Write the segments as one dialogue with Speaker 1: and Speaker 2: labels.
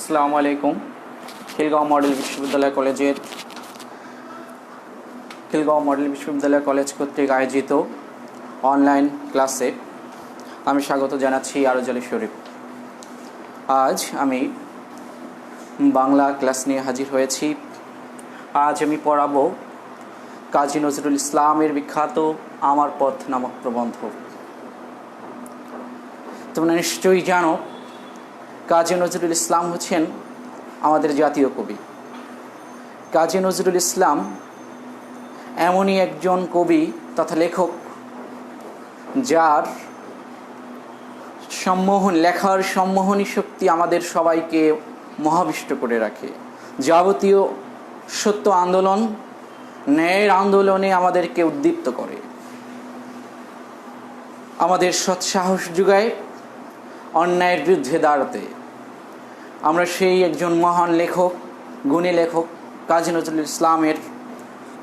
Speaker 1: আসসালামু আলাইকুম। খিলগাঁও মডেল বিশ্ববিদ্যালয় কলেজ কর্তৃক আয়োজিত অনলাইন ক্লাসে আমি স্বাগত জানাচ্ছি আরজ আলী শরীফ। আজ আমি বাংলা ক্লাস নিয়ে হাজির হয়েছি। আজ আমি পড়াবো কাজী নজরুল ইসলামের বিখ্যাত আমার পথ নামক প্রবন্ধ। তোমরা নিশ্চয়ই জানো কাজী নজরুল ইসলাম হচ্ছেন আমাদের জাতীয় কবি। কাজী নজরুল ইসলাম এমনই একজন কবি তথা লেখক যার লেখার সম্মোহনী শক্তি আমাদের সবাইকে মোহাবিষ্ট করে রাখে। যাবতীয় সত্য আন্দোলন, ন্যায়ের আন্দোলনে আমাদেরকে উদ্দীপ্ত করে, আমাদের সৎসাহস যোগায় অন্যায়ের বিরুদ্ধে দাঁড়াতে। আমরা সেই একজন মহান লেখক, গুণী লেখক কাজী নজরুল ইসলামের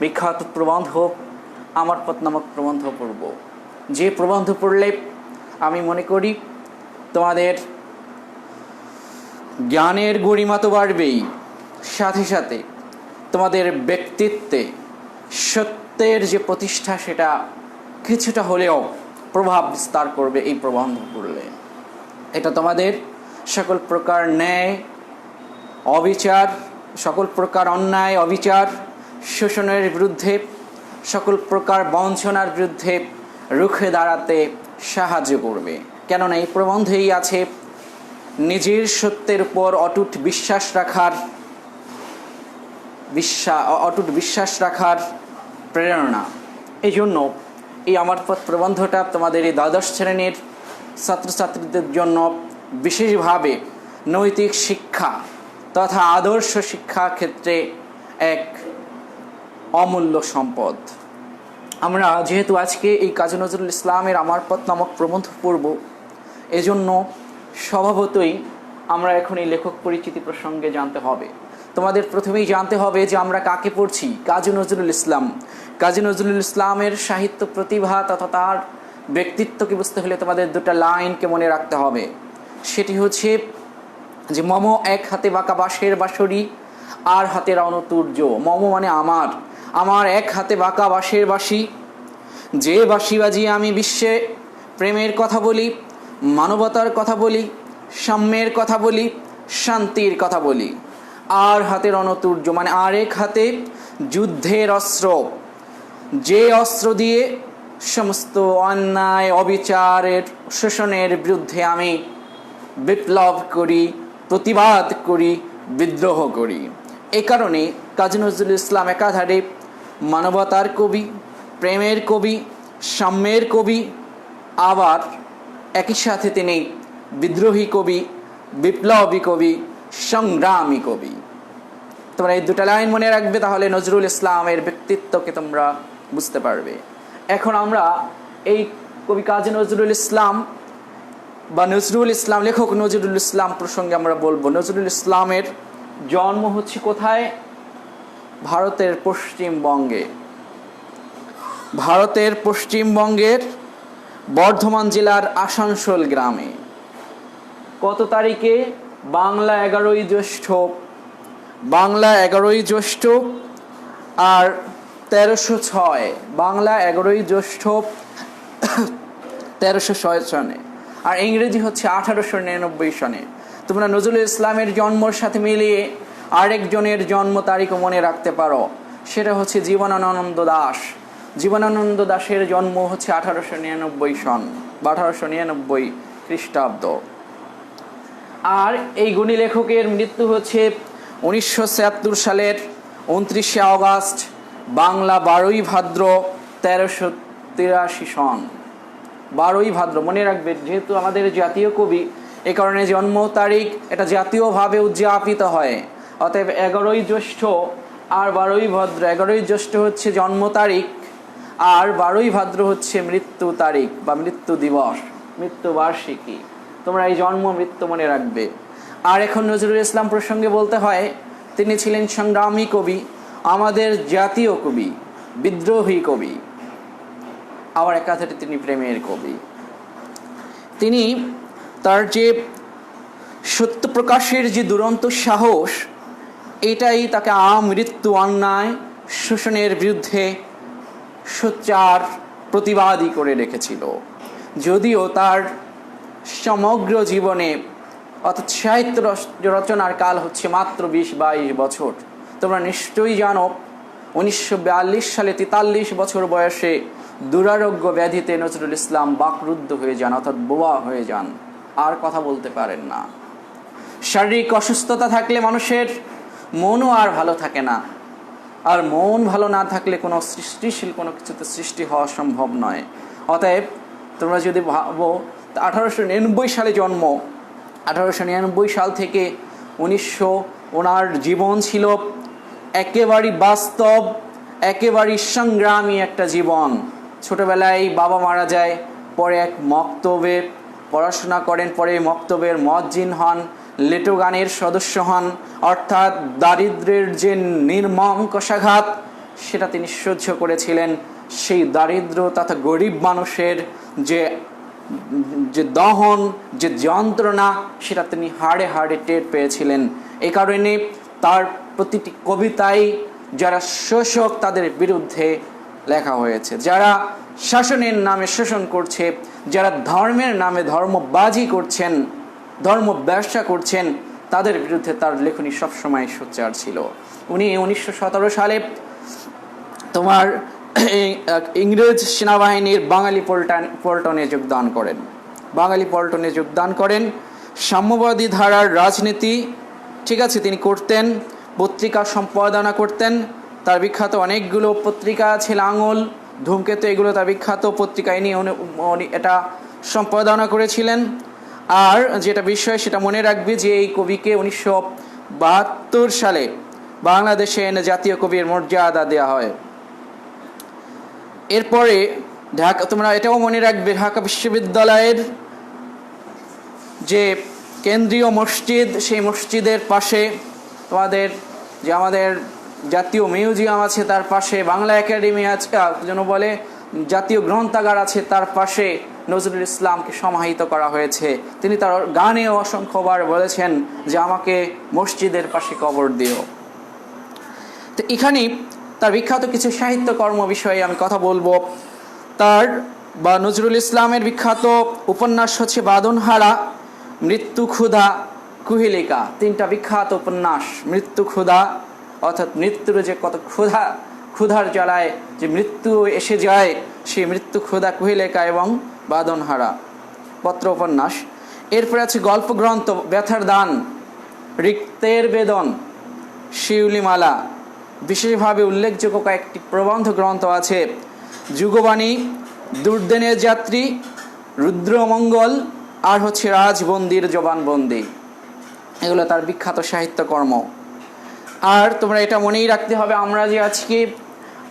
Speaker 1: বিখ্যাত প্রবন্ধ আমার পথ নামক প্রবন্ধ পড়ব। যে প্রবন্ধ পড়লে আমি মনে করি তোমাদের জ্ঞানের গরিমা তো বাড়বেই, সাথে সাথে তোমাদের ব্যক্তিত্বে সত্যের যে প্রতিষ্ঠা সেটা কিছুটা হলেও প্রভাব বিস্তার করবে এই প্রবন্ধ পড়লে। এটা তোমাদের সকল প্রকার ন্যায় অবিচার, সকল প্রকার অন্যায় অবিচার শোষণের বিরুদ্ধে, সকল প্রকার বঞ্চনার বিরুদ্ধে রুখে দাঁড়াতে সাহায্য করবে। কেননা এই প্রবন্ধেই আছে নিজের সত্যের উপর অটুট বিশ্বাস রাখার প্রেরণা। এই জন্য এই আমার পথ প্রবন্ধটা তোমাদের এই দ্বাদশ শ্রেণীর ছাত্রছাত্রীদের জন্য বিশেষভাবে নৈতিক শিক্ষা তথা আদর্শ শিক্ষা ক্ষেত্রে এক অমূল্য সম্পদ। আমরা যেহেতু আজকে এই কাজী নজরুল ইসলামের আমার পথ নামক প্রবন্ধ পড়ব, এজন্য স্বভাবতই আমরা এখন এই লেখক পরিচিতি প্রসঙ্গে জানতে হবে। তোমাদের প্রথমেই জানতে হবে যে আমরা কাকে পড়ছি। কাজী নজরুল ইসলাম। কাজী নজরুল ইসলামের সাহিত্য প্রতিভা তথা তার ব্যক্তিত্বকে বুঝতে হলে তোমাদের দুটা লাইনকে মনে রাখতে হবে। সেটি হচ্ছে যে মম এক হাতে বাঁকা বাঁশের বাঁশরি, আর হাতে রণতুর্য। মম মানে আমার এক হাতে বাঁকা বাঁশের বাঁশি, যে বাঁশি বাজিয়ে আমি বিশ্বে প্রেমের কথা বলি, মানবতার কথা বলি, সাম্যের কথা বলি, শান্তির কথা বলি। আর হাতে রণতুর্য মানে আরেক হাতে যুদ্ধের অস্ত্র, যে অস্ত্র দিয়ে সমস্ত অন্যায় অবিচারের শোষণের বিরুদ্ধে আমি বিপ্লব করি, প্রতিবাদ করি, বিদ্রোহ করি। এই কারণে কাজী নজরুল ইসলাম একাধারে মানবতার কবি, প্রেমের কবি, সাম্যের কবি, আবার একই সাথে তিনি বিদ্রোহী কবি, বিপ্লবী কবি, সংগ্রামী কবি। তোমরা এই দুটা লাইন মনে রাখবে, তাহলে নজরুল ইসলামের ব্যক্তিত্বকে তোমরা বুঝতে পারবে। এখন আমরা এই কবি কাজী নজরুল ইসলাম বা নজরুল ইসলাম, লেখক নজরুল ইসলাম প্রসঙ্গে আমরা বলবো। নজরুল ইসলামের জন্ম হচ্ছে কোথায়? ভারতের পশ্চিমবঙ্গের বর্ধমান জেলার আসানসোল গ্রামে। কত তারিখে? বাংলা 11ই জ্যৈষ্ঠ আর 1306, বাংলা 11ই জ্যৈষ্ঠ 1306 সনে, আর ইংরেজি হচ্ছে 1899 সনে। তোমরা নজরুল ইসলামের জন্মের সাথে মিলিয়ে আরেকজনের জন্ম তারিখও মনে রাখতে পারো, সেটা হচ্ছে জীবনানন্দ দাশ। জীবনানন্দ দাশের জন্ম হচ্ছে 1899 সন বা 1899 খ্রিস্টাব্দ। আর এই গুণী লেখকের মৃত্যু হচ্ছে 1976 সালের 29শে অগাস্ট, বাংলা 12ই ভাদ্র 1383 সন। 12ই ভাদ্র মনে রাখবে, যেহেতু আমাদের জাতীয় কবি, এ কারণে জন্ম তারিখ এটা জাতীয়ভাবে উদযাপিত হয়। অতএব 11ই জ্যৈষ্ঠ আর 12ই ভাদ্র, 11ই জ্যৈষ্ঠ হচ্ছে জন্ম তারিখ আর 12ই ভাদ্র হচ্ছে মৃত্যু তারিখ বা মৃত্যু দিবস, মৃত্যু বার্ষিকী। তোমরা এই জন্ম মৃত্যু মনে রাখবে। আর এখন নজরুল ইসলাম প্রসঙ্গে বলতে হয়, তিনি ছিলেন সংগ্রামী কবি, আমাদের জাতীয় কবি, বিদ্রোহী কবি, আবার একাধারে তিনি প্রেমের কবি। তিনি তার যে সত্য প্রকাশের যে দুরন্ত সাহস, এটাই তাকে আমৃত্যু অন্যায় শোষণের বিরুদ্ধে সোচ্চার প্রতিবাদী করে রেখেছিল। যদিও তার সমগ্র জীবনে অর্থাৎ সাহিত্য রচনার কাল হচ্ছে মাত্র 20-22 বছর। তোমরা নিশ্চয়ই জানো 1942 সালে 43 বছর বয়সে দুরারোগ্য ব্যাধিতে নজরুল ইসলাম বাকরুদ্ধ হয়ে যান, অর্থাৎ বোবা হয়ে যান, আর কথা বলতে পারেন না। শারীরিক অসুস্থতা থাকলে মানুষের মনও আর ভালো থাকে না, আর মন ভালো না থাকলে কোনো সৃষ্টিশীল কোনো কিছুতে সৃষ্টি হওয়া সম্ভব নয়। অতএব তোমরা যদি ভাবো, 1899 সালে জন্ম, 1899 সাল থেকে 1900 ওনার জীবন ছিল একেবারেই বাস্তব, একেবারেই সংগ্রামী একটা জীবন। ছোটবেলায় বাবা মারা যায়, পরে এক মক্তবে পড়াশোনা করেন, পরে মক্তবের মুয়াজ্জিন হন, লেটো গানের সদস্য হন, অর্থাৎ দারিদ্র্যের যে নির্মম কষাঘাত সেটা তিনি সহ্য করেছিলেন। সেই দারিদ্র তথা গরিব মানুষের যে দহন, যে যন্ত্রণা, সেটা তিনি হাড়ে হাড়ে টের পেয়েছিলেন। এই কারণে তার প্রতিটি কবিতায় যারা শোষক তাদের বিরুদ্ধে লেখা হয়েছে, যারা শাসনের নামে শোষণ করছে, যারা ধর্মের নামে ধর্মবাজি করছেন, ধর্ম ব্যবসা করছেন, তাদের বিরুদ্ধে তার লেখনী সবসময় সোচ্চার ছিল। উনি 1917 সালে তোমার ইংরেজ সেনাবাহিনীর বাঙালি পল্টনে যোগদান করেন। সাম্যবাদী ধারার রাজনীতি, ঠিক আছে, তিনি করতেন। পত্রিকা সম্পাদনা করতেন। তার বিখ্যাত অনেকগুলো পত্রিকা আছে, লাঙল, ধূমকেতু, এগুলো তার বিখ্যাত পত্রিকায় নিয়ে উনি এটা সম্পাদনা করেছিলেন। আর যেটা বিষয় সেটা মনে রাখবে যে এই কবিকে 1972 সালে বাংলাদেশে এনে জাতীয় কবির মর্যাদা দেওয়া হয়। এরপরে তোমরা এটাও মনে রাখবে, ঢাকা বিশ্ববিদ্যালয়ের যে কেন্দ্রীয় মসজিদ, সেই মসজিদের পাশে তোমাদের যে আমাদের জাতীয় মিউজিয়াম আছে, তার পাশে বাংলা একাডেমি আছে, যেন বলে জাতীয় গ্রন্থাগার আছে, তার পাশে নজরুল ইসলামকে সমাহিত করা হয়েছে। তিনি তার গানে অসংখ্যবার বলেছেন যে আমাকে মসজিদের পাশে কবর দিও। তো এখানে তার বিখ্যাত কিছু সাহিত্যকর্ম বিষয়ে আমি কথা বলবো। তার বা নজরুল ইসলামের বিখ্যাত উপন্যাস হচ্ছে বাঁধনহারা, মৃত্যু ক্ষুধা, কুহেলিকা, তিনটা বিখ্যাত উপন্যাস। মৃত্যু ক্ষুধা অর্থাৎ মৃত্যুর যে কত ক্ষুধার জ্বালায় যে মৃত্যু এসে যায়, সেই মৃত্যু ক্ষুধা, কুহেলিকা এবং বাঁধনহারা পত্র উপন্যাস। এরপরে আছে গল্প গ্রন্থ, ব্যথার দান, রিক্তের বেদন, শিউলিমালা। বিশেষভাবে উল্লেখযোগ্য কয়েকটি প্রবন্ধ গ্রন্থ আছে, যুগবাণী, দুর্দিনের যাত্রী, রুদ্রমঙ্গল, আর হচ্ছে রাজবন্দির জবানবন্দি। এগুলো তার বিখ্যাত সাহিত্যকর্ম। আর তোমরা এটা মনেই রাখতে হবে, আমরা যে আজকে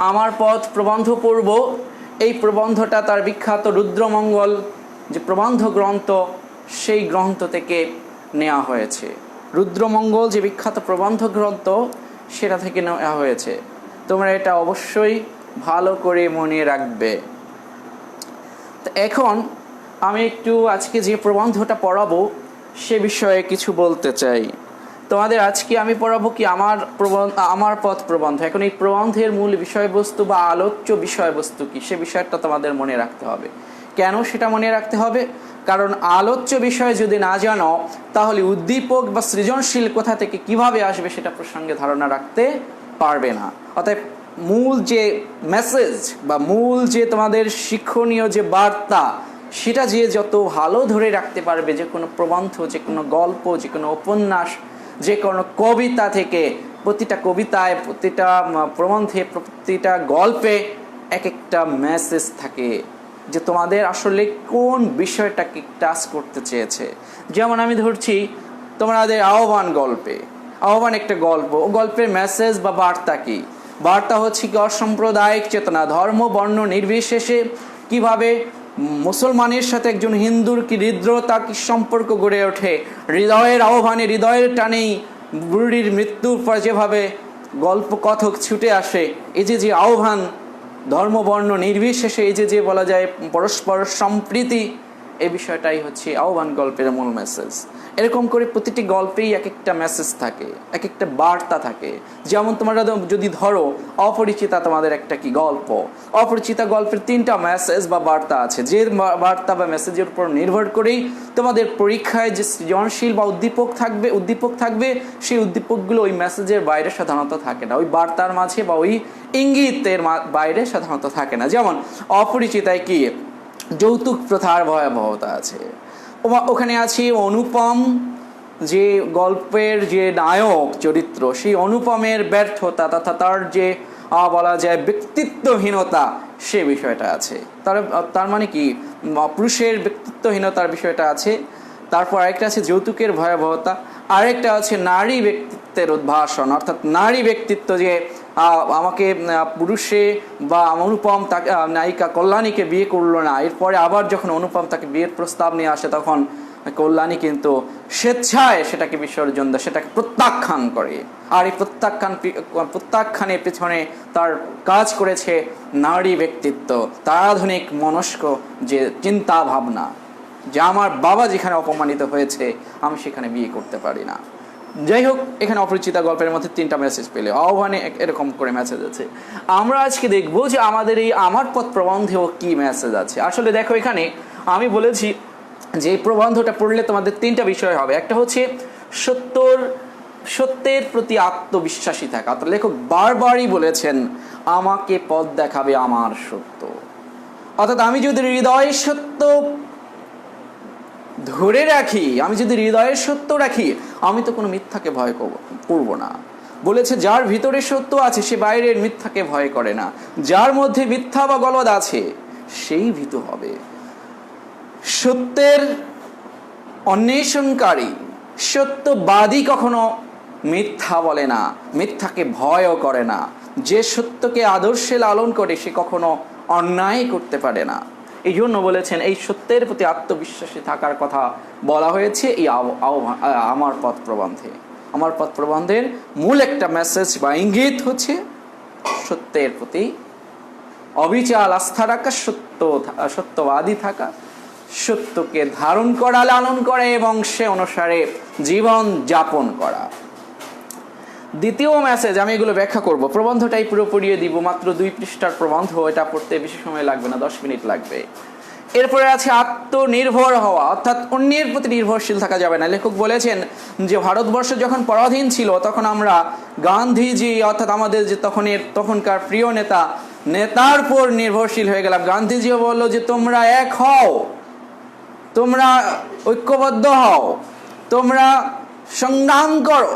Speaker 1: আমার পথ প্রবন্ধ পড়ব, এই প্রবন্ধটা তার বিখ্যাত রুদ্রমঙ্গল যে প্রবন্ধ গ্রন্থ, সেই গ্রন্থ থেকে নেওয়া হয়েছে। রুদ্রমঙ্গল যে বিখ্যাত প্রবন্ধ গ্রন্থ, সেটা থেকে নেওয়া হয়েছে। তোমরা এটা অবশ্যই ভালো করে মনে রাখবে। তো এখন আমি একটু আজকে যে প্রবন্ধটা পড়াবো সে বিষয়ে কিছু বলতে চাই তোমাদের। আজকে আমি পড়াবো কি আমার পথ প্রবন্ধ। এখন এই প্রবন্ধের মূল বিষয়বস্তু বা আলোচ্য বিষয়বস্তু কি, সে বিষয়টা তোমাদের মনে রাখতে হবে। কেন সেটা মনে রাখতে হবে? কারণ আলোচ্য বিষয় যদি না জানো, তাহলে উদ্দীপক বা সৃজনশীল কোথা থেকে কিভাবে আসবে সেটা প্রসঙ্গে ধারণা রাখতে পারবে না। অতএব মূল যে মেসেজ বা মূল যে তোমাদের শিক্ষণীয় যে বার্তা, সেটা যে যত ভালো ধরে রাখতে পারবে, যে কোনো প্রবন্ধ, যে কোনো গল্প, যে কোনো উপন্যাস, যে কোনো কবিতা থেকে, প্রতিটা কবিতায়, প্রতিটা প্রবন্ধে, প্রতিটা গল্পে এক একটা মেসেজ থাকে যে তোমাদের আসলে কোন বিষয়টাকে টাচ করতে চেয়েছে। যেমন আমি ধরছি তোমাদের আহ্বান একটা গল্প, ও গল্পের মেসেজ বা বার্তা কি? বার্তা হচ্ছে কি অসাম্প্রদায়িক চেতনা, ধর্ম বর্ণ নির্বিশেষে কিভাবে মুসলমানের সাথে একজন হিন্দুর কি হৃদ্রতা, কি সম্পর্ক গড়ে ওঠে, হৃদয়ের আহ্বানে, হৃদয়ের টানেই বুড়ির মৃত্যুর পর যেভাবে গল্প কথক ছুটে আসে, এই যে আহ্বান ধর্ম বর্ণ নির্বিশেষে, এই যে বলা যায় পরস্পর সম্প্রীতি, এই বিষয়টাই হচ্ছে আহ্বান গল্পের মূল মেসেজ। এরকম করে প্রতিটি গল্পেই এক একটা মেসেজ থাকে, এক একটা বার্তা থাকে। যেমন তোমরা যদি ধরো অপরিচিতা, তোমাদের একটা কি গল্প, অপরিচিতা গল্পের 3টা মেসেজ বা বার্তা আছে, যে বার্তা বা মেসেজের উপর নির্ভর করেই তোমাদের পরীক্ষায় যে সৃজনশীল বা উদ্দীপক থাকবে সেই উদ্দীপকগুলো ওই মেসেজের বাইরে সাধারণত থাকে না, ওই বার্তার মাঝে বা ওই ইঙ্গিতের বাইরে সাধারণত থাকে না। যেমন অপরিচিতায় কি যৌতুক প্রথার ভয়াবহতা আছে, ওখানে আছে অনুপম যে গল্পের যে নায়ক চরিত্র, সেই অনুপমের ব্যর্থতা তথা তার যে বলা যায় ব্যক্তিত্বহীনতা, সে বিষয়টা আছে। তার মানে কি পুরুষের ব্যক্তিত্বহীনতার বিষয়টা আছে। তারপর আরেকটা আছে যৌতুকের ভয়াবহতা, আরেকটা আছে নারী ব্যক্তিত্বের উদ্ভাসন, অর্থাৎ নারী ব্যক্তিত্ব যে আমাকে পুরুষে বা অনুপম তাকে নায়িকা কল্যাণীকে বিয়ে করলো না, এরপরে আবার যখন অনুপম তাকে বিয়ের প্রস্তাব নিয়ে আসে তখন কল্যাণী কিন্তু স্বেচ্ছায় সেটাকে বিসর্জন দেয়, সেটাকে প্রত্যাখ্যান করে। আর এই প্রত্যাখ্যানের পেছনে তার কাজ করেছে নারী ব্যক্তিত্ব, তার আধুনিক মনস্ক যে চিন্তা ভাবনা, যে আমার বাবা যেখানে অপমানিত হয়েছে আমি সেখানে বিয়ে করতে পারি না। যাই হোক, এখানে অপরিচিতা গল্পের মধ্যে 3টা মেসেজ পেলে, আহ্বানে এরকম করে মেসেজ আছে। আমরা আজকে দেখবো যে আমাদের এই আমার পথ প্রবন্ধেও কি মেসেজ আছে। আসলে দেখো, এখানে আমি বলেছি যে এই প্রবন্ধটা পড়লে তোমাদের 3টা বিষয় হবে। একটা হচ্ছে সত্যের প্রতি আত্মবিশ্বাসী থাকা, অর্থাৎ লেখক বারবারই বলেছেন আমাকে পথ দেখাবে আমার সত্য, অর্থাৎ আমি যদি হৃদয়ের সত্য ধরে রাখি, আমি যদি হৃদয়ের সত্য রাখি, আমি তো কোনো মিথ্যাকে ভয় করব না। বলেছে যার ভিতরে সত্য আছে সে বাইরের মিথ্যাকে ভয় করে না, যার মধ্যে মিথ্যা বা গলদ আছে সেই ভীতু হবে। সত্যের অন্বেষণকারী, সত্যবাদী কখনো মিথ্যা বলে না, মিথ্যাকে ভয়ও করে না। যে সত্যকে আদর্শে লালন করে সে কখনো অন্যায় করতে পারে না। এই জন্য বলেছেন এই সত্যের প্রতি আত্মবিশ্বাসী থাকার কথা বলা হয়েছে এই আমার পথ প্রবন্ধে। আমার পথ প্রবন্ধের মূল একটা মেসেজ বা ইঙ্গিত হচ্ছে সত্যের প্রতি অবিচল আস্থা রাখা, সত্যবাদী থাকা, সত্যকে ধারণ করা, লালন করা এবং সে অনুসারে জীবন যাপন করা। দ্বিতীয় মেসেজ, আমি এগুলো ব্যাখ্যা করব, প্রবন্ধটাই পুরো পড়িয়ে দিব, মাত্র 2 পৃষ্ঠার প্রবন্ধ, এটা পড়তে বেশি সময় লাগবে না, 10 মিনিট লাগবে। এরপরে আছে আত্মনির্ভর হওয়া, অর্থাৎ অন্যের প্রতি নির্ভরশীল থাকা যাবে না। লেখক বলেছেন যে ভারতবর্ষ যখন পরাধীন ছিল তখন আমরা গান্ধীজি, অর্থাৎ আমাদের যে তখনকার প্রিয় নেতার উপর নির্ভরশীল হয়ে গেলাম। গান্ধীজিও বললো যে তোমরা এক হও, তোমরা ঐক্যবদ্ধ হও, তোমরা সংগ্রাম করো।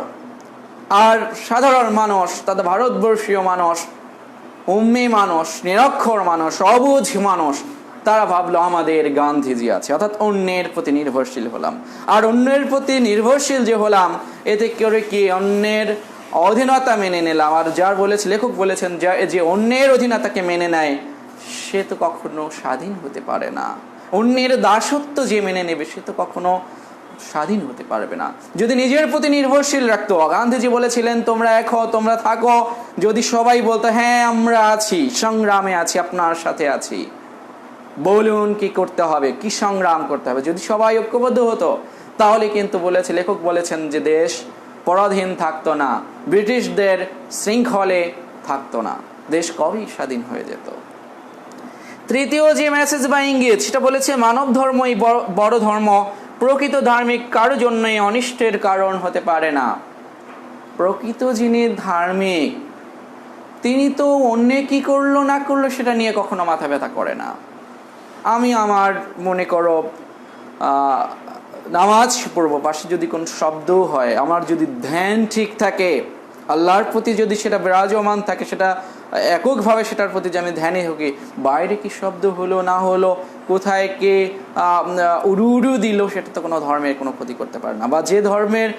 Speaker 1: আর সাধারণ মানুষ, তাদের ভারতবর্ষীয় মানুষ, উম্মি মানুষ, নিরক্ষর মানুষ, অবুঝ মানুষ, তারা ভাবলো আমাদের গান্ধীজি আছে, অর্থাৎ অন্যের প্রতি নির্ভরশীল হলাম। আর অন্যের প্রতি নির্ভরশীল যে হলাম, এতে করে কি অন্যের অধীনতা মেনে নিলাম। আর লেখক বলেছেন যে অন্যের অধীনতাকে মেনে নেয় সে তো কখনো স্বাধীন হতে পারে না। অন্যের দাসত্ব যে মেনে নেবে সে তো কখনো স্বাধীন হতে পারবে না। যদি নিজের প্রতি নির্ভরশীল রাখতো, গান্ধীজি বলেছিলেন তোমরা এক হও, তোমরা থাকো, যদি সবাই বলতো হ্যাঁ আমরা আছি, সংগ্রামে আছি, আপনার সাথে আছি, বলুন কি করতে হবে, কি সংগ্রাম করতে হবে, যদি সবাই ঐক্যবদ্ধ হতো, তাহলে কিন্তু লেখক বলেছেন যে দেশ পরাধীন থাকতো না, ব্রিটিশদের শৃঙ্খলে থাকতো না, দেশ কবেই স্বাধীন হয়ে যেত। তৃতীয় যে মেসেজ বা ইঙ্গিত, সেটা বলেছে মানব ধর্মই বড় ধর্ম, প্রকৃত ধার্মিক কারো জন্যই অনিষ্টের কারণ হতে পারে না। প্রকৃত যিনি ধার্মিক তিনি তো অন্য কি করলো না করলো সেটা নিয়ে কখনো মাথা ব্যথা করে না। আমি আমার মনে করো নামাজ পড়ব, পাশে যদি কোনো শব্দ হয়, আমার যদি ধ্যান ঠিক থাকে, আল্লাহর প্রতি যদি সেটা বিরাজমান থাকে, সেটা এককভাবে সেটার প্রতি যে আমি ধ্যানে থাকি, বাইরে কি শব্দ হলো না হলো, কোথায় কে উড়ু দিল, সেটা তো কোনো ধর্মের কোনো ক্ষতি করতে পারে না। বা যে ধর্মের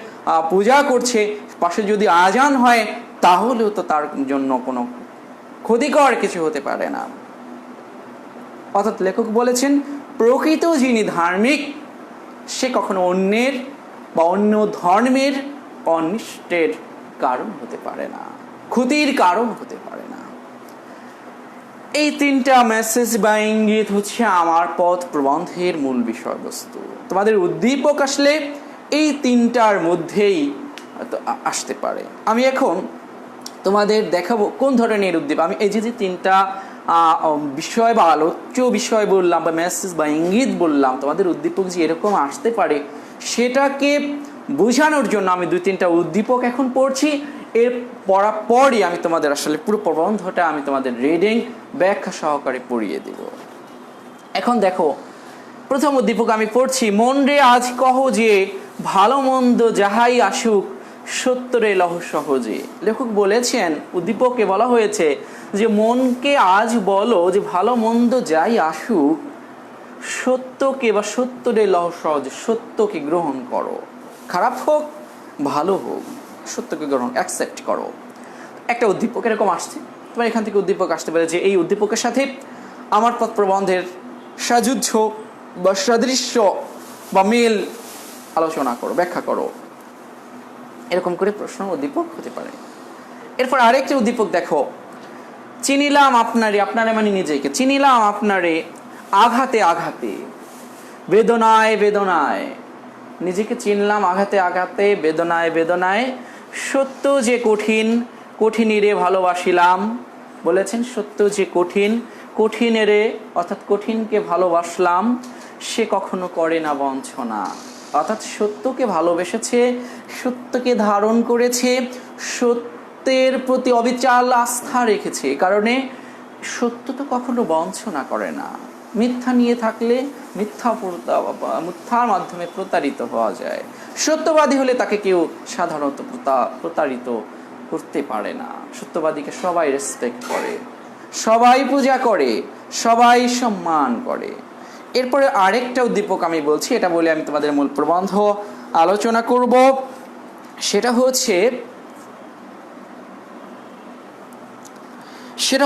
Speaker 1: পূজা করছে পাশে যদি আজান হয় তাহলেও তো তার জন্য কোনো ক্ষতিকর কিছু হতে পারে না। অর্থাৎ লেখক বলেছেন প্রকৃত যিনি ধার্মিক সে কখনো অন্যের বা অন্য ধর্মের অনিষ্টের কারণ হতে পারে না, ক্ষতির কারণ হতে পারে না। এই তিনটা মেসেজ বা ইঙ্গিত হচ্ছে আমার পথ প্রবন্ধের মূল বিষয়বস্তু। তোমাদের উদ্দীপক আসলে এই তিনটার মধ্যেই আসতে পারে। আমি এখন তোমাদের দেখাবো কোন ধরনের উদ্দীপক। আমি এই যে তিনটা বিষয় বা আলোচ্য বিষয় বললাম বা মেসেজ বা ইঙ্গিত বললাম, তোমাদের উদ্দীপক যে এরকম আসতে পারে সেটাকে বোঝানোর জন্য আমি 2-3টা উদ্দীপক এখন পড়ছি। এর পড়ার পরই আমি তোমাদের আসলে পুরো প্রবন্ধটা আমি তোমাদের রিডিং ব্যাখ্যা সহকারে পড়িয়ে দেব। এখন দেখো, প্রথম উদ্দীপক আমি পড়ছি। মন রে আজ কহ যে ভালো মন্দ যাহাই আসুক সত্যরে লহ সহজে। লেখক বলেছেন, উদ্দীপকে বলা হয়েছে যে মনকে আজ বলো যে ভালো মন্দ যাই আসুক সত্যকে বা সত্যরে লহ সহজে, সত্যকে গ্রহণ করো। খারাপ হোক ভালো হোক সত্যকে গ্রহণ অ্যাকসেপ্ট করো। একটা উদ্দীপক এরকম আসছে। তোমার এখান থেকে উদ্দীপক আসতে পারে যে এই উদ্দীপকের সাথে আমার পথ প্রবন্ধের সাযুজ্য বা সাদৃশ্য বা মিল আলোচনা করো, ব্যাখ্যা করো। এরকম করে প্রশ্ন উদ্দীপক হতে পারে। এরপর আরেকটি উদ্দীপক দেখো। চিনিলাম আপনারে, আপনারে মানে নিজেকে, চিনিলাম আপনারে আঘাতে আঘাতে বেদনায় বেদনায়। নিজেকে চিনলাম আঘাতে আঘাতে বেদনায় বেদনায়। সত্য যে কঠিন কঠিনেরে ভালোবাসিলাম। বলেছেন সত্য যে কঠিন কঠিনেরে অর্থাৎ কঠিনকে ভালোবাসলাম। সে কখনো করে না বঞ্চনা। অর্থাৎ সত্যকে ভালোবেসেছে, সত্যকে ধারণ করেছে, সত্যের প্রতি অবিচল আস্থা রেখেছে। কারণে সত্য তো কখনো বঞ্চনা করে না। মিথ্যা নিয়ে থাকলে মিথ্যার মাধ্যমে প্রতারিত হওয়া যায়। সত্যবাদী হলে তাকে কেউ সাধারণত প্রতারিত করতে পারে না। সত্যবাদীকে সবাই রেসপেক্ট করে, সবাই পূজা করে, সবাই সম্মান করে। এরপরে আরেকটা উদ্দীপক আমি বলছি, এটা বলে আমি তোমাদের মূল প্রবন্ধ আলোচনা করব। সেটা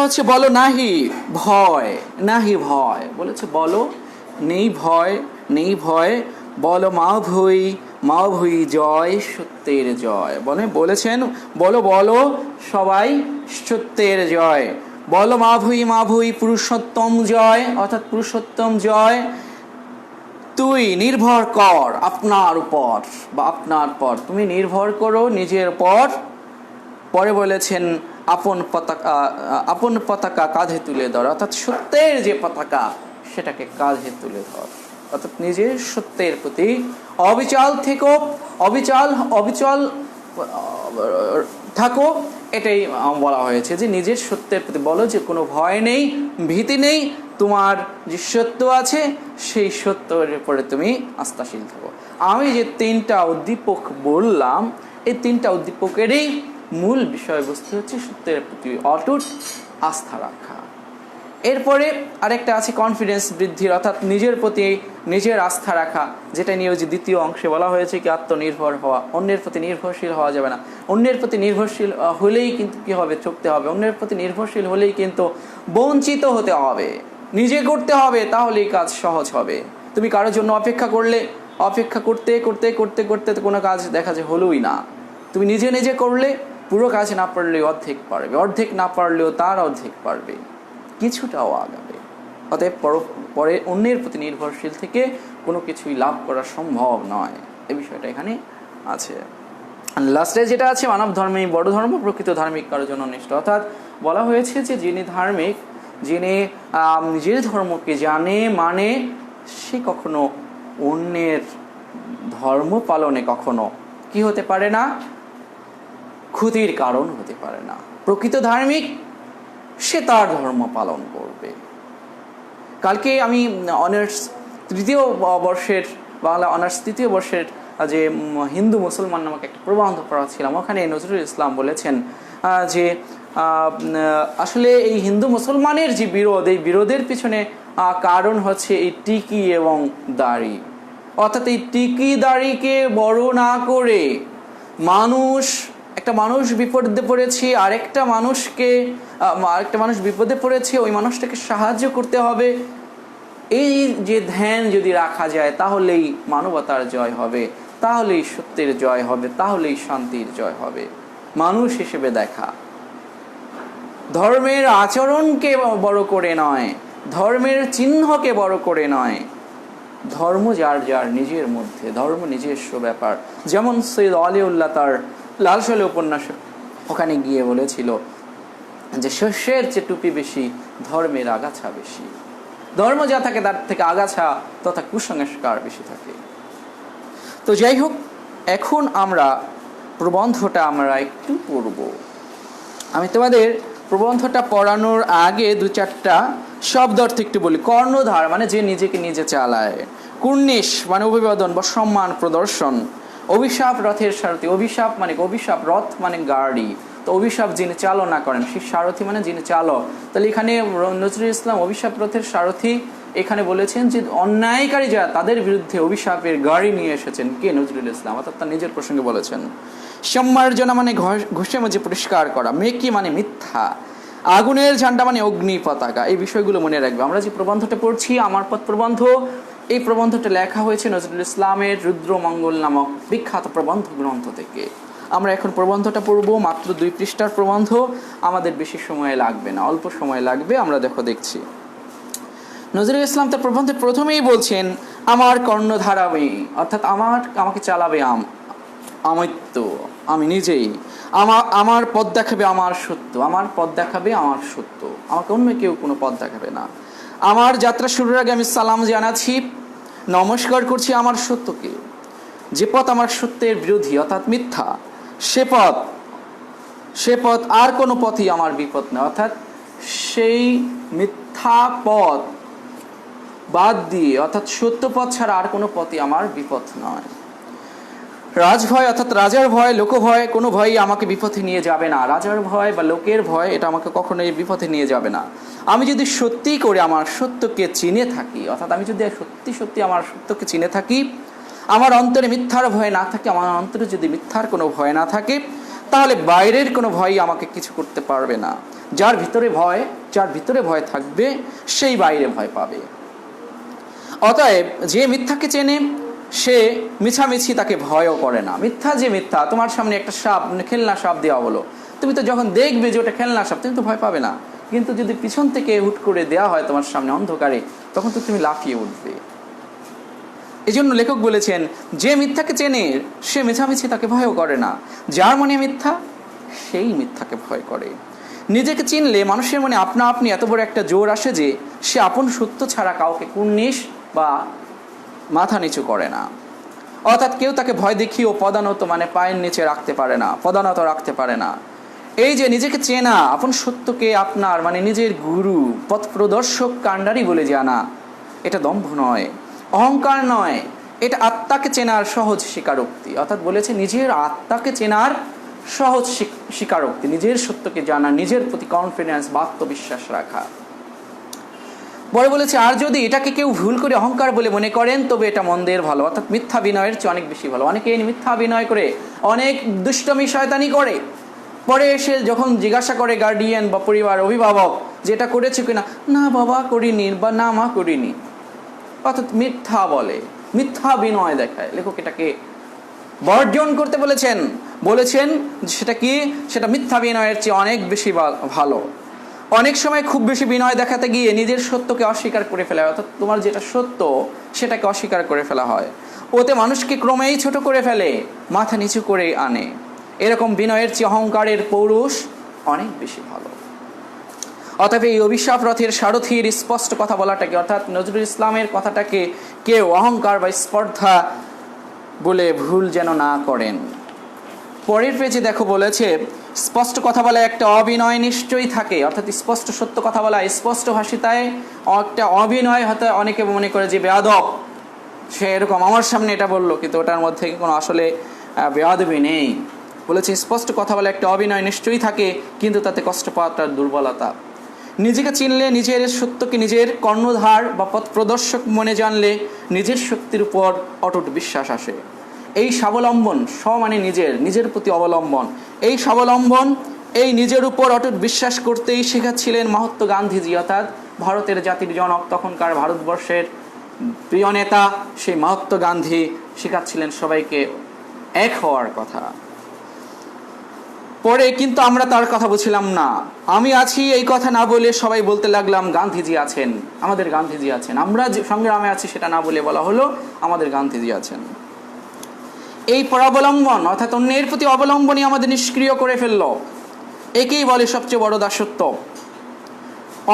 Speaker 1: হচ্ছে বলো নাহি ভয়, নাহি ভয়। বলেছে বলো নেই ভয়, নেই ভয়। বলো মা ভই জয়, সত্যের জয়। বলেছেন বলো বলো সবাই সত্যের জয়। বলো মা ভই পুরুষোত্তম জয়, অর্থাৎ পুরুষোত্তম জয়। তুই নির্ভর কর আপনার উপর বা আপনার পর, তুমি নির্ভর করো নিজের পর। পরে বলেছেন আপন পতাকা কাঁধে তুলে ধর, অর্থাৎ সত্যের যে পতাকা সেটাকে কাঁধে তুলে ধর। অর্থাৎ নিজের সত্যের প্রতি অবিচল থেকো, অবিচল থাকো। এটাই বলা হয়েছে যে নিজের সত্যের প্রতি বলো যে কোনো ভয় নেই, ভীতি নেই। তোমার যে সত্য আছে সেই সত্যের উপরে তুমি আস্থাশীল থাকো। আমি যে 3টা উদ্দীপক বললাম, এই 3টা উদ্দীপকেরই মূল বিষয়বস্তু হচ্ছে সত্যের প্রতি অটুট আস্থা রাখা। এরপরে আরেকটা আছে কনফিডেন্স বৃদ্ধির, অর্থাৎ নিজের প্রতি নিজের আস্থা রাখা, যেটা নিয়ে যে দ্বিতীয় অংশে বলা হয়েছে কি আত্মনির্ভর হওয়া। অন্যের প্রতি নির্ভরশীল হওয়া যাবে না। অন্যের প্রতি নির্ভরশীল হলেই কিন্তু কি হবে, ঠকতে হবে। অন্যের প্রতি নির্ভরশীল হলেই কিন্তু বঞ্চিত হতে হবে। নিজে করতে হবে, তাহলেই কাজ সহজ হবে। তুমি কারোর জন্য অপেক্ষা করতে করতে করতে করতে কোনো কাজ দেখা যায় হলোই না। তুমি নিজে নিজে করলে পুরো কাজ না পারলেও অর্ধেক পারবে, অর্ধেক না পারলেও তার অর্ধেক পারবে, কিছুটাও আগাবে। অতএব পরে অন্যের প্রতি নির্ভরশীল থেকে কোনো কিছুই লাভ করা সম্ভব নয়, এই বিষয়টা এখানে আছে। লাস্টে যেটা আছে, মানব ধর্মেই বড় ধর্ম, প্রকৃত ধার্মিক কারোর জন্য নিষ্ঠ। অর্থাৎ বলা হয়েছে যে যিনি ধার্মিক, যিনি নিজের ধর্মকে জানে মানে, সে কখনো অন্যের ধর্ম পালনে কখনো কি হতে পারে না, ক্ষতির কারণ হতে পারে না। প্রকৃত ধার্মিক সে তার ধর্ম পালন করবে। কালকে আমি অনার্স 3য় বর্ষের বাংলা অনার্স 3য় বর্ষের যে হিন্দু মুসলমান নামক একটা প্রবন্ধ পড়াচ্ছিলাম, ওখানে নজরুল ইসলাম বলেছেন যে আসলে এই হিন্দু মুসলমানের যে বিরোধ, এই বিরোধের পিছনে কারণ হচ্ছে এই টিকি এবং দাড়ি। অর্থাৎ এই টিকি দাড়িকে বড় না করে একটা মানুষ বিপদে পড়েছে, আরেকটা মানুষ বিপদে পড়েছে, ওই মানুষটাকে সাহায্য করতে হবে। এই যে ধ্যান যদি রাখা যায়, তাহলেই মানবতার জয় হবে, তাহলেই সত্যের জয় হবে, তাহলেই শান্তির জয় হবে। মানুষ হিসেবে দেখা, ধর্মের আচরণকে বড় করে নয়, ধর্মের চিহ্নকে বড় করে নয়। ধর্ম যার যার নিজের মধ্যে, ধর্ম নিজস্ব ব্যাপার। যেমন সৈয়দ আলিউল্লাহ তার লালসালে উপন্যাস ওখানে গিয়ে বলেছিল যে শস্যের চেয়ে টুপি বেশি, ধর্মের আগাছা বেশি। ধর্ম যা থাকে তার থেকে আগাছা তথা কুসংস্কার বেশি থাকে। তো যাই হোক, এখন আমরা প্রবন্ধটা আমরা একটু পড়ব। আমি তোমাদের প্রবন্ধটা পড়ানোর আগে দু চারটা শব্দ অর্থ একটু বলি। কর্ণধার মানে যে নিজেকে নিজে চালায়, কুর্নিশ মানে অভিবাদন বা সম্মান প্রদর্শন, অভিশাপ রথের সারথি, অভিশাপ মানে অভিশাপ, রথ মানে গাড়ি, তো অভিশাপ যিনি চালনা করেন, সেই সারথি মানে যিনি চালক। তাহলে এখানে নজরুল ইসলাম অভিশাপ রথের সারথি এখানে বলেছেন যে অন্যায়কারী যারা তাদের বিরুদ্ধে অভিশাপের গাড়ি নিয়ে এসেছেন কে? নজরুল ইসলাম, অর্থাৎ তার নিজের প্রসঙ্গে বলেছেন। সম্মার্জনা মানে ঘষে মজে পরিষ্কার করা, মেকি মানে মিথ্যা, আগুনের ঝান্ডা মানে অগ্নি পতাকা। এই বিষয়গুলো মনে রাখবে। আমরা যে প্রবন্ধটা পড়ছি আমার পথ প্রবন্ধ, এই প্রবন্ধটা লেখা হয়েছে নজরুল ইসলামের রুদ্রমঙ্গল নামক বিখ্যাত প্রবন্ধ গ্রন্থ থেকে। আমরা এখন প্রবন্ধটা পড়ব, মাত্র 2 পৃষ্ঠার প্রবন্ধ, আমাদের বেশি সময় লাগবে না, অল্প সময় লাগবে। আমরা দেখছি নজরুল ইসলাম তার প্রবন্ধে প্রথমেই বলছেন আমার কর্ণধার আমি, অর্থাৎ আমাকে চালাবে আমৃত্য, আমি নিজেই, আমার পথ দেখাবে আমার সত্য, আমার পথ দেখাবে আমার সত্য, আমাকে অন্য কেউ কোনো পথ দেখাবে না। আমার যাত্রা শুরুর আগে আমি সালাম জানাচ্ছি, নমস্কার করছি আমার সত্যকে। যে পথ আমার সত্যের বিরোধী অর্থাৎ মিথ্যা, সে পথ আর কোনো পথই আমার বিপদ নয়। অর্থাৎ সেই মিথ্যা পথ বাদ দিয়ে অর্থাৎ সত্য পথ ছাড়া আর কোনো পথই আমার বিপদ নয়। রাজভয় অর্থাৎ রাজার ভয়, লোকভয়, কোনো ভয়ই আমাকে বিপথে নিয়ে যাবে না। রাজার ভয় বা লোকের ভয় এটা আমাকে কখনোই বিপথে নিয়ে যাবে না। আমি যদি সত্যি করে আমার সত্যকে চিনে থাকি, অর্থাৎ আমি যদি সত্যি আমার সত্যকে চিনে থাকি, আমার অন্তরে মিথ্যার ভয় না থাকে, আমার অন্তরে যদি মিথ্যার কোনো ভয় না থাকে, তাহলে বাইরের কোনো ভয়ই আমাকে কিছু করতে পারবে না। যার ভিতরে ভয় থাকবে সেই বাইরে ভয় পাবে। অতএব যে মিথ্যাকে চেনে সে মিছামিছি তাকে ভয়ও করে না। মিথ্যা যে মিথ্যা, তোমার সামনে একটা সাপ, খেলনা সাপ দেওয়া হলো, তুমি তো যখন দেখবে যে ওটা খেলনা সাপ তুমি তো ভয় পাবে না, কিন্তু যদি পিছন থেকে হুট করে দেওয়া হয় তোমার সামনে অন্ধকারে, তখন তো তুমি লাফিয়ে উঠবে। এই জন্য লেখক বলেছেন যে মিথ্যাকে চেনে সে মিছামিছি তাকে ভয়ও করে না। যার মনে মিথ্যা সেই মিথ্যাকে ভয় করে। নিজেকে চিনলে মানুষের মনে আপনা আপনি এত বড় একটা জোর আসে যে সে আপন সত্য ছাড়া কাউকে কুর্নিশ বা মাথা নিচু করে না। অর্থাৎ কেউ তাকে ভয় দেখিয়েও পদানত মানে পায়ের নিচে রাখতে পারে না। এই যে নিজেকে চেনা, আপন সত্যকে আপনার মানে নিজের গুরু, পথ প্রদর্শক, কাণ্ডারি বলে জানা, এটা দম্ভ নয়, অহংকার নয়, এটা আত্মাকে চেনার সহজ স্বীকারোক্তি। অর্থাৎ বলেছে নিজের আত্মাকে চেনার সহজ স্বীকারোক্তি, নিজের সত্যকে জানা, নিজের প্রতি কনফিডেন্স বা আত্মবিশ্বাস রাখা। পরে বলেছে আর যদি এটাকে কেউ ভুল করে অহংকার বলে মনে করেন তবে এটা মন্দের ভালো, অর্থাৎ মিথ্যা বিনয়ের চেয়ে অনেক বেশি ভালো। অনেকে মিথ্যা বিনয় করে অনেক দুষ্টমি শয়তানি করে, পরে এসে যখন জিজ্ঞাসা করে গার্ডিয়ান বা পরিবার অভিভাবক যেটা করেছে কিনা, না বাবা করিনি বা না মা করিনি, অর্থাৎ মিথ্যা বলে, মিথ্যা বিনয় দেখায়। লেখক এটাকে বর্জন করতে বলেছেন সেটা মিথ্যা বিনয়ের চেয়ে অনেক বেশি ভালো। অনেক সময় খুব বেশি বিনয় দেখাতে গিয়ে নিজের সত্যকে অস্বীকার করে ফেলা হয়, অর্থাৎ তোমার যেটা সত্য সেটাকে অস্বীকার করে ফেলা হয়। ওতে মানুষকে ক্রমেই ছোট করে ফেলে, মাথা নিচু করে আনে। এরকম বিনয়ের চেয়ে অহংকারের পৌরুষ অনেক বেশি ভালো। অতএব এই অভিশাপ রথের সারথীর স্পষ্ট কথা বলাটাকে, অর্থাৎ নজরুল ইসলামের কথাটাকে কেউ অহংকার বা স্পর্ধা বলে ভুল যেন না করেন। পরের পেজে দেখো বলেছে স্পষ্ট কথা বলা একটা অবিনয় নিশ্চয়ই থাকে, অর্থাৎ স্পষ্ট সত্য কথা বলা, স্পষ্ট ভাষিতায় একটা অবিনয় হতে অনেকে মনে করে যে বেয়াদব, সে এরকম আমার সামনে এটা বললো কিন্তু ওটার মধ্যে কোনো আসলে বেয়াদবি নেই। বলেছে স্পষ্ট কথা বলা একটা অবিনয় নিশ্চয়ই থাকে, কিন্তু তাতে কষ্ট পাওয়াটার দুর্বলতা। নিজেকে চিনলে, নিজের সত্যকে নিজের কর্ণধার বা পথ প্রদর্শক মনে জানলে নিজের শক্তির উপর অটুট বিশ্বাস আসে। এই স্বাবলম্বন, মানে নিজের প্রতি অবলম্বন, এই স্বাবলম্বন, এই নিজের উপর অটুট বিশ্বাস করতেই শেখাচ্ছিলেন মহাত্মা গান্ধীজি, অর্থাৎ ভারতের জাতির জনক, তখনকার ভারতবর্ষের প্রিয় নেতা সেই মহাত্মা গান্ধী শেখাচ্ছিলেন সবাইকে এক হওয়ার কথা। পরে কিন্তু আমরা তার কথা বুঝছিলাম না। আমি আছি এই কথা না বলে সবাই বলতে লাগলাম গান্ধীজি আছেন, আমাদের গান্ধীজি আছেন। আমরা যে সংগ্রামে আছি সেটা না বলে বলা হলো আমাদের গান্ধীজি আছেন। এই পরাবলম্বন অর্থাৎ অন্যের প্রতি অবলম্বনই আমাদের নিষ্ক্রিয় করে ফেলল। একেই বলে সবচেয়ে বড় দাসত্ব।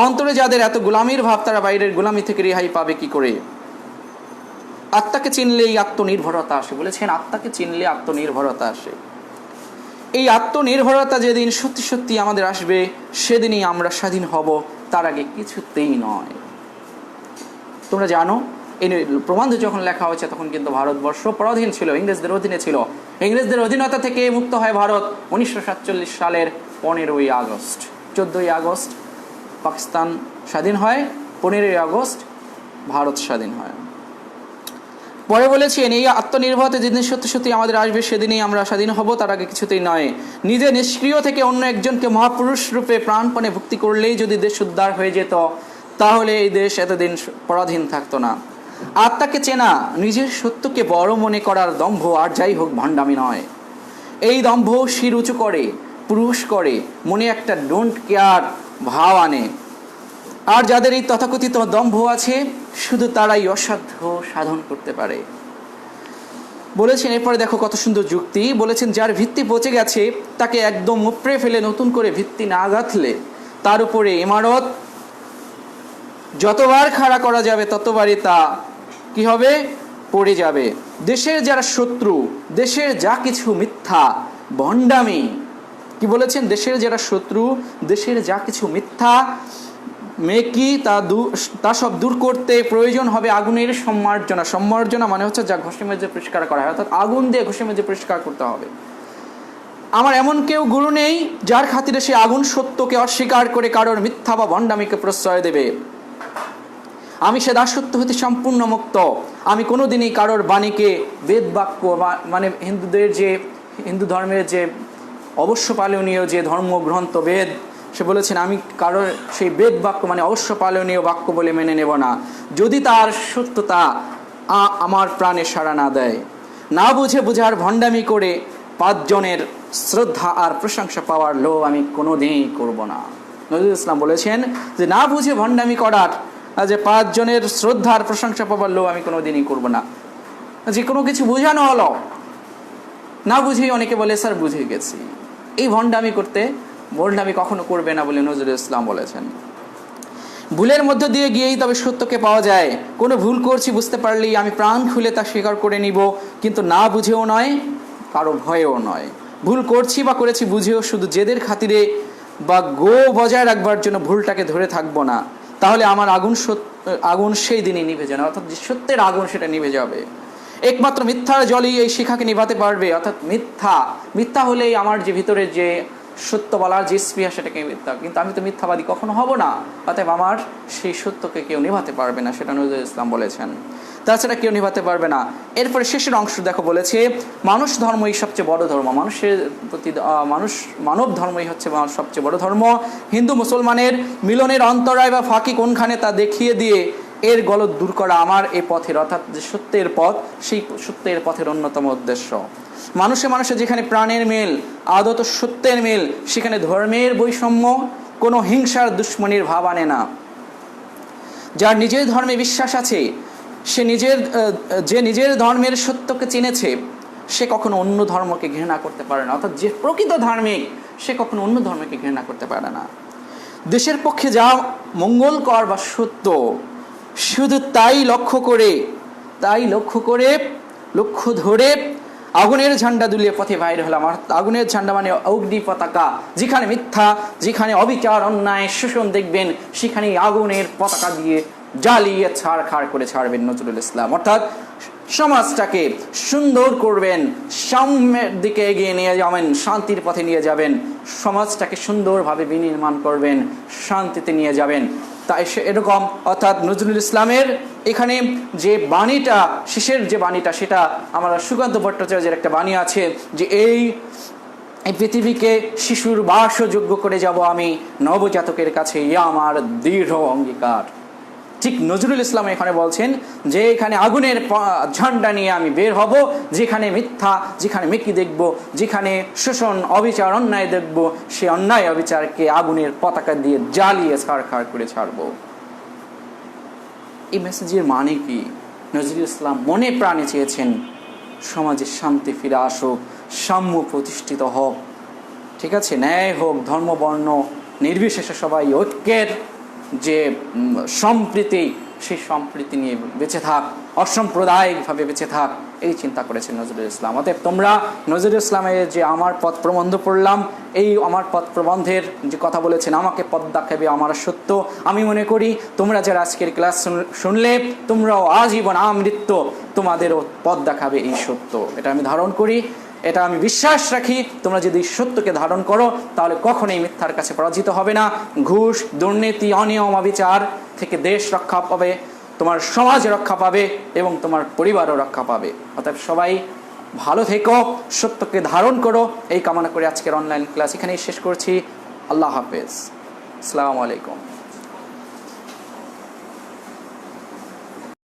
Speaker 1: অন্তরে যাদের এত গোলামির ভাব, তারা বাইরের গোলামি থেকে রেহাই পাবে কি করে? আত্মাকে চিনলেই আত্মনির্ভরতা আসে বলেছেন। আত্মাকে চিনলে আত্মনির্ভরতা আসে। এই আত্মনির্ভরতা যেদিন সত্যি সত্যি আমাদের আসবে, সেদিনই আমরা স্বাধীন হব, তার আগে কিছুতেই নয়। তোমরা জানো, এই প্রবন্ধ যখন লেখা হয়েছে তখন কিন্তু ভারতবর্ষ পরাধীন ছিল, ইংরেজদের অধীনে ছিল। ইংরেজদের অধীনতা থেকে মুক্ত হয় ভারত 1947 সালের 15ই আগস্ট। 14ই আগস্ট পাকিস্তান স্বাধীন হয়, 15ই আগস্ট ভারত স্বাধীন হয়। পরে বলেছেন এই আত্মনির্ভরতা যেদিন সত্যি সত্যি আমাদের আসবে, সেদিনই আমরা স্বাধীন হব, তার আগে কিছুতেই নয়। নিজে নিষ্ক্রিয় থেকে অন্য একজনকে মহাপুরুষ রূপে প্রাণপণে ভক্তি করলেই যদি দেশ উদ্ধার হয়ে যেত, তাহলে এই দেশ এতদিন পরাধীন থাকতো না। আত্মাকে চেনা, নিজের সত্যকে বড় মনে করার দম্ভ আর যাই হোক ভণ্ডামি নয়। এই দম্ভ শির উঁচু করে, পুরুষ করে, মনে একটা ডোন্ট কেয়ার ভাব আনে। আর যাদের এই তথাকথিত দম্ভ আছে, শুধু তারাই অসাধ্য সাধন করতে পারে। বলেছেন এরপরে দেখো কত সুন্দর যুক্তি। বলেছেন যার ভিত্তি পচে গেছে তাকে একদম উপড়ে ফেলে নতুন করে ভিত্তি না গাঁথলে তার উপরে ইমারত যতবার খাড়া করা যাবে ততবারই তা কি হবে? পড়ে যাবে। দেশের যারা শত্রু, দেশের যা কিছু মিথ্যা ভণ্ডামি, কি বলেছেন? দেশের যারা শত্রু, দেশের যা কিছু মিথ্যা মেকি তা সব দূর করতে প্রয়োজন হবে আগুনের সম্মার্জনা। সম্মার্জনা মানে হচ্ছে যা ঘষে মেজে পরিষ্কার করা হয়, অর্থাৎ আগুন দিয়ে ঘষে মেজে পরিষ্কার করতে হবে। আমার এমন কেউ গুরু নেই যার খাতিরে সে আগুন সত্যকে অস্বীকার করে কারোর মিথ্যা বা ভণ্ডামিকে প্রশ্রয় দেবে। আমি সে দাসত্ব হতে সম্পূর্ণ মুক্ত। আমি কোনোদিনই কারোর বাণীকে বেদ বাক্য মানে হিন্দু ধর্মের যে অবশ্য পালনীয় যে ধর্মগ্রন্থ বেদ, সে বলেছেন আমি কারোর সেই বেদ বাক্য মানে অবশ্য পালনীয় বাক্য বলে মেনে নেব না, যদি তার সত্যতা আমার প্রাণে সাড়া না দেয়। না বুঝে বুঝার ভণ্ডামি করে 5 জনের শ্রদ্ধা আর প্রশংসা পাওয়ার লোভ আমি কোনোদিনই করব না। নজরুল ইসলাম বলেছেন যে না বুঝে ভণ্ডামি করার, যে 5 জনের শ্রদ্ধা আর প্রশংসা পাওয়ার লোভ আমি কোনোদিনই করব না। যে কোনো কিছু বোঝানো হলো, না বুঝেই অনেকে বলে স্যার বুঝে গেছি। এই ভণ্ডামি কখনো করবে না বলে নজরুল ইসলাম বলেছেন। ভুলের মধ্য দিয়ে গিয়েই তবে সত্যকে পাওয়া যায়। কোনো ভুল করছি বুঝতে পারলেই আমি প্রাণ খুলে তা স্বীকার করে নিব, কিন্তু না বুঝেও নয়, কারো ভয়েও নয়। ভুল করছি বা করেছি বুঝেও শুধু জেদের খাতিরে বা বজায় রাখবার জন্য ভুলটাকে ধরে থাকবো না, তাহলে আমার আগুন সেই দিনই নিভে যাবে, অর্থাৎ যে সত্যের আগুন সেটা নিভে যাবে। একমাত্র মিথ্যার জলই এই শিখাকে নিভাতে পারবে। অর্থাৎ মিথ্যা হলেই আমার যে ভিতরে যে সত্য বলার যে স্পৃহা সেটাকে মিথ্যা, কিন্তু আমি তো মিথ্যাবাদী কখনো হব না, অতএব আমার সেই সত্যকে কেউ নিভাতে পারবে না, সেটা নজরুল ইসলাম বলেছেন। তাছাড়া কেউ নিভাতে পারবে না। এরপরে শেষের অংশ দেখো, বলেছে মানুষ ধর্মই সবচেয়ে বড় ধর্ম। মানুষের প্রতি মানব ধর্মই হচ্ছে সবচেয়ে বড় ধর্ম। হিন্দু মুসলমানের মিলনের অন্তরায় বা ফাঁকি কোনখানে তা দেখিয়ে দিয়ে এর গলদ দূর করা আমার এই পথের, অর্থাৎ যে সত্যের পথ, সেই সত্যের পথের অন্যতম উদ্দেশ্য। মানুষে যেখানে প্রাণের মিল, আদত সত্যের মিল, সেখানে ধর্মের বৈষম্য কোনো হিংসার দুশ্মনির ভাব আনে না। যার নিজের ধর্মে বিশ্বাস আছে, যে নিজের ধর্মের সত্যকে চিনেছে, সে কখনো অন্য ধর্মকে ঘৃণা করতে পারে না। অর্থাৎ যে প্রকৃত ধার্মিক, সে কখনো অন্য ধর্মকে ঘৃণা করতে পারে না। দেশের পক্ষে যা মঙ্গলকর বা সত্য, শুধু তাই লক্ষ্য ধরে আগুনের ঝান্ডা দুলিয়ে পথে বাইরে হলাম। আর আগুনের ঝান্ডা মানে অগ্নি পতাকা। যেখানে মিথ্যা, যেখানে অবিচার, অন্যায়, শোষণ দেখবেন, সেখানেই আগুনের পতাকা দিয়ে জ্বালিয়ে ছাড়খাড় করে ছাড়বেন নজরুল ইসলাম। অর্থাৎ সমাজটাকে সুন্দর করবেন, সাম্যের দিকে এগিয়ে নিয়ে যাবেন, শান্তির পথে নিয়ে যাবেন, সমাজটাকে সুন্দরভাবে বিনির্মাণ করবেন, শান্তিতে নিয়ে যাবেন। তাই এরকম, অর্থাৎ নজরুল ইসলামের এখানে যে বাণীটা, শেষের যে বাণীটা, সেটা আমরা সুকান্ত ভট্টাচার্যের একটা বাণী আছে যে এই পৃথিবীকে শিশুর বাসযোগ্য করে যাব আমি, নবজাতকের কাছে ইয়ে আমার দৃঢ় অঙ্গীকার। ঠিক নজরুল ইসলাম এখানে বলছেন যে এখানে আগুনের ঝান্ডা নিয়ে আমি বের হব, যেখানে মিথ্যা, যেখানে মেকি দেখব, যেখানে শোষণ অবিচার অন্যায় দেখব, সে অন্যায় অবিচারকে আগুনের পতাকা দিয়ে জ্বালিয়ে ছারখার করে ছাড়ব। এই মেসেজের মানে কি? নজরুল ইসলাম মনে প্রাণে চেয়েছেন সমাজে শান্তি ফিরে আসুক, সাম্য প্রতিষ্ঠিত হোক, ঠিক আছে, ন্যায় হোক, ধর্ম বর্ণ নির্বিশেষে সবাই ঐক্যের যে সম্প্রীতি, সেই সম্প্রীতি নিয়ে বেঁচে থাক, অসাম্প্রদায়িকভাবে বেঁচে থাক, এই চিন্তা করেছেন নজরুল ইসলাম। অতএব তোমরা নজরুল ইসলামের যে আমার পথ প্রবন্ধ পড়লাম, এই আমার পথ প্রবন্ধের যে কথা বলেছেন আমাকে পথ দেখাবে আমার সত্য, আমি মনে করি তোমরা যারা আজকের ক্লাস শুনলে তোমরাও আজীবন আমৃত্য তোমাদেরও পথ দেখাবে এই সত্য। এটা আমি ধারণ করি, এটা আমি বিশ্বাস রাখি। তোমরা যদি সত্যকে ধারণ করো তাহলে কখনোই মিথ্যার কাছে পরাজিত হবে না। ঘুষ, দুর্নীতি, অনিয়ম, অবিচার থেকে দেশ রক্ষা পাবে, তোমার সমাজ রক্ষা পাবে এবং তোমার পরিবারও রক্ষা পাবে। অর্থাৎ সবাই ভালো থেকো, সত্যকে ধারণ করো, এই কামনা করে আজকের অনলাইন ক্লাস এখানেই শেষ করছি। আল্লাহ হাফেজ, আসসালামু আলাইকুম।